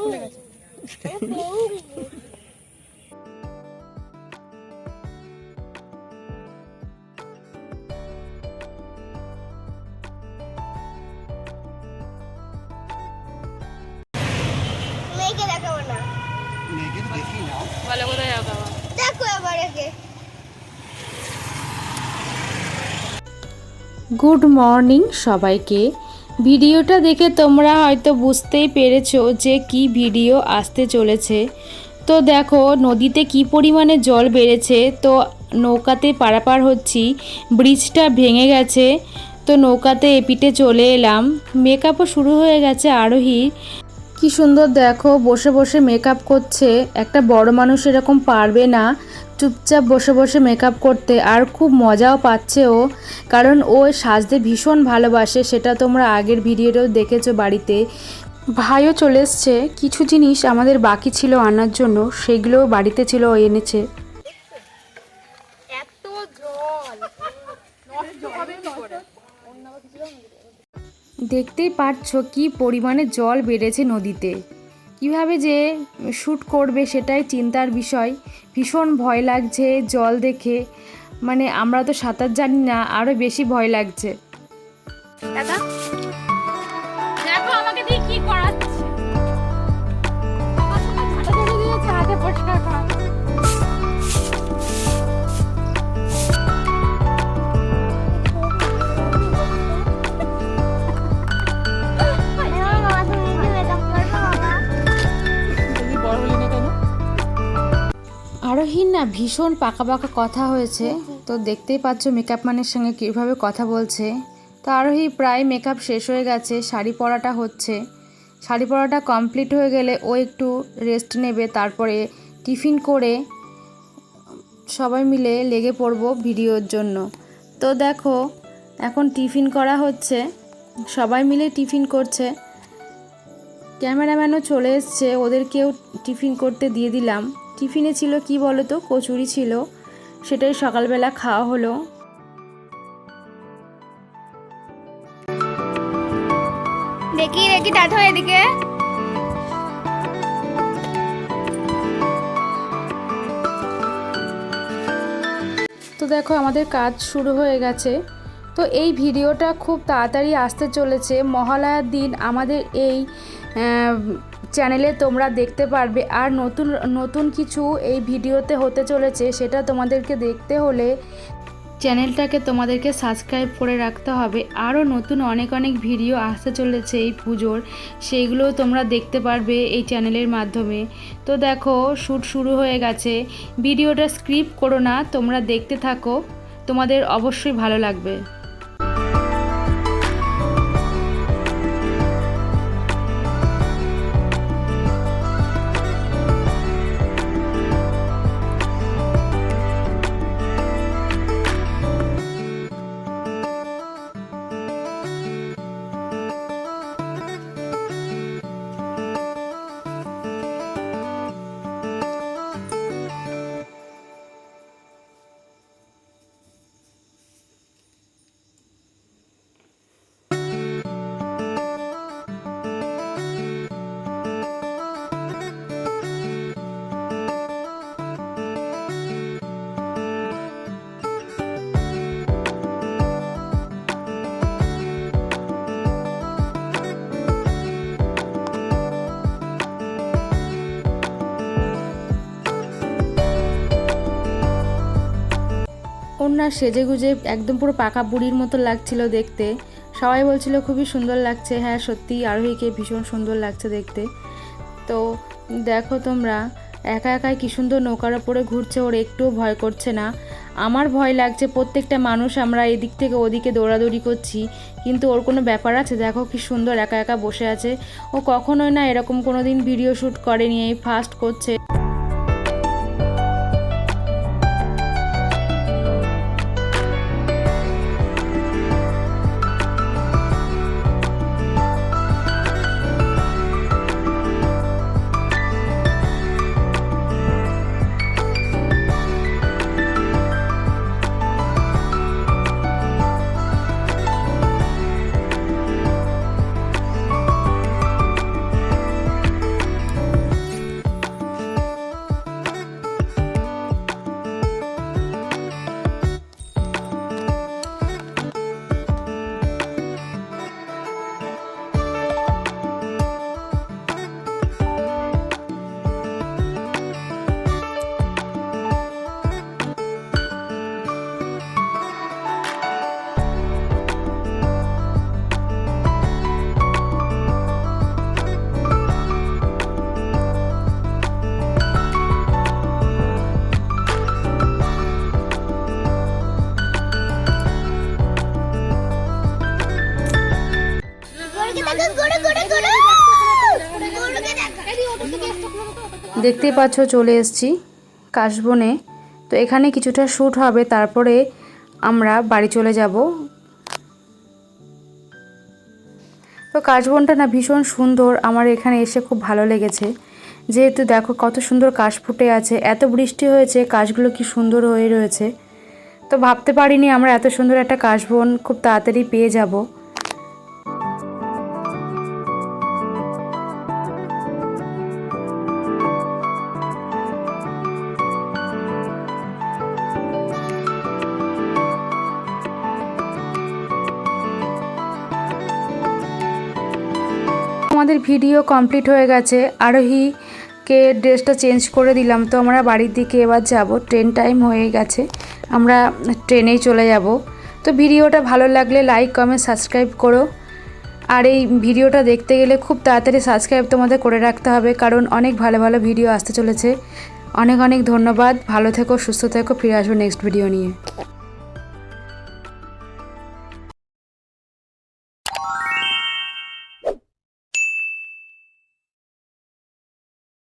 খুলে গেছে। মেয়েকে দেখাবো না, মেয়েকে তো দেখি না। ভালো কোথায় যাবো? দেখো আবার একে। গুড মর্নিং সবাইকে। ভিডিওটা দেখে তোমরা হয়তো বুঝতেই পেরেছো যে কি ভিডিও আসতে চলেছে। তো দেখো নদীতে কি পরিমাণে জল বেড়েছে, তো নৌকাতে পারাপার হচ্ছি। ব্রিজটা ভেঙে গেছে, তো নৌকাতে এপিটে চলে এলাম। মেকআপও শুরু হয়ে গেছে আরোহীর। কি সুন্দর দেখো বসে বসে মেকআপ করছে। একটা বড় মানুষ এরকম পারবে না চুপচাপ বসে বসে মেকআপ করতে, আর খুব মজাও পাচ্ছে ও, কারণ ও সাজতে ভীষণ ভালোবাসে। সেটা তোমরা আগের ভিডিওটাও দেখেছো বাড়িতে। ভাইও চলে এসছে, কিছু জিনিস আমাদের বাকি ছিল আনার জন্য, সেগুলোও বাড়িতে ছিল ও এনেছে। এত জল নষ্ট হবে কি করে? দেখতেই পারছো কি পরিমাণে জল বেড়েছে নদীতে। কিভাবে যে শ্যুট করবে সেটাই চিন্তার বিষয়। ভীষণ ভয় লাগছে জল দেখে, মানে আমরা তো সাঁতার জানি না, আরও বেশি ভয় লাগছে। দাদা দেখো আমাকে দিয়ে কি করাচ্ছে। হাতে ধরে দিয়েছে, হাতে পরিষ্কার করা। বড় হলি না কেন? আরোহীর না ভীষণ পাকা পাকা কথা হয়েছে। তো দেখতেই পাচ্ছ মেকআপ ম্যানের সঙ্গে কীভাবে কথা বলছে। তো আরোহী প্রায় মেকআপ শেষ হয়ে গেছে, শাড়ি পরাটা হচ্ছে। শাড়ি পরাটা কমপ্লিট হয়ে গেলে ও একটু রেস্ট নেবে, তারপরে টিফিন করে সবাই মিলে লেগে পড়বো ভিডিওর জন্য। তো দেখো এখন টিফিন করা হচ্ছে, সবাই মিলে টিফিন করছে। ক্যামেরাম্যানও চলে এসছে, ওদেরকেও টিফিন করতে দিয়ে দিলাম। টিফিনে ছিল কি বলো তো, কচুরি ছিল, সেটাই সকালবেলা খাওয়া হলো। দেখি দেখি টাটা এদিকে। তো দেখো আমাদের কাজ শুরু হয়ে গেছে। তো এই ভিডিওটা খুব তাড়াতাড়ি আসতে চলেছে। মহালয়ার দিন আমাদের এই চ্যানেলে তোমরা দেখতে পারবে। আর নতুন নতুন কিছু এই ভিডিওতে হতে চলেছে, সেটা তোমাদেরকে দেখতে হলে চ্যানেলটাকে তোমাদেরকে সাবস্ক্রাইব করে রাখতে হবে। আরও নতুন অনেক অনেক ভিডিও আসতে চলেছে এই পুজোর, সেইগুলোও তোমরা দেখতে পারবে এই চ্যানেলের মাধ্যমে। তো দেখো শ্যুট শুরু হয়ে গেছে। ভিডিওটা স্কিপ করো না, তোমরা দেখতে থাকো, তোমাদের অবশ্যই ভালো লাগবে। ওর না সেজেগুজে একদম পুরো পাকা বুড়ির মতো লাগছিল দেখতে। সবাই বলছিল খুবই সুন্দর লাগছে। হ্যাঁ সত্যি আরোহীকে ভীষণ সুন্দর লাগছে দেখতে। তো দেখো তোমরা একা একাই কী সুন্দর নৌকার ওপরে ঘুরছে, ওর একটুও ভয় করছে না। আমার ভয় লাগছে, প্রত্যেকটা মানুষ আমরা এদিক থেকে ওদিকে দৌড়াদৌড়ি করছি, কিন্তু ওর কোনো ব্যাপার আছে? দেখো কি সুন্দর একা একা বসে আছে। ও কখনোই না এরকম কোনো দিন ভিডিও শ্যুট করেনি, এই ফার্স্ট করছে। দেখতেই পাচ্ছ চলে এসেছি কাশবনে। তো এখানে কিছুটা শ্যুট হবে, তারপরে আমরা বাড়ি চলে যাব। তো কাশবনটা না ভীষণ সুন্দর, আমার এখানে এসে খুব ভালো লেগেছে। যেহেতু দেখো কত সুন্দর কাশ ফুটে আছে, এত বৃষ্টি হয়েছে, কাশগুলো কি সুন্দর হয়ে রয়েছে। তো ভাবতে পারিনি আমরা এত সুন্দর একটা কাশবন খুব তাড়াতাড়ি পেয়ে যাব। আমাদের ভিডিও কমপ্লিট হয়ে গেছে। আরোহীকে ড্রেসটা চেঞ্জ করে দিলাম। তো আমরা বাড়ির দিকে এবার যাব, ট্রেন টাইম হয়ে গেছে, আমরা ট্রেনেই চলে যাব। তো ভিডিওটা ভালো লাগলে লাইক কমেন্ট সাবস্ক্রাইব করো। আর এই ভিডিওটা দেখতে গেলে খুব তাড়াতাড়ি সাবস্ক্রাইব তোমাদের করে রাখতে হবে, কারণ অনেক ভালো ভালো ভিডিও আসতে চলেছে। অনেক অনেক ধন্যবাদ, ভালো থেকো, সুস্থ থেকো, ফিরে আসবো নেক্সট ভিডিও নিয়ে।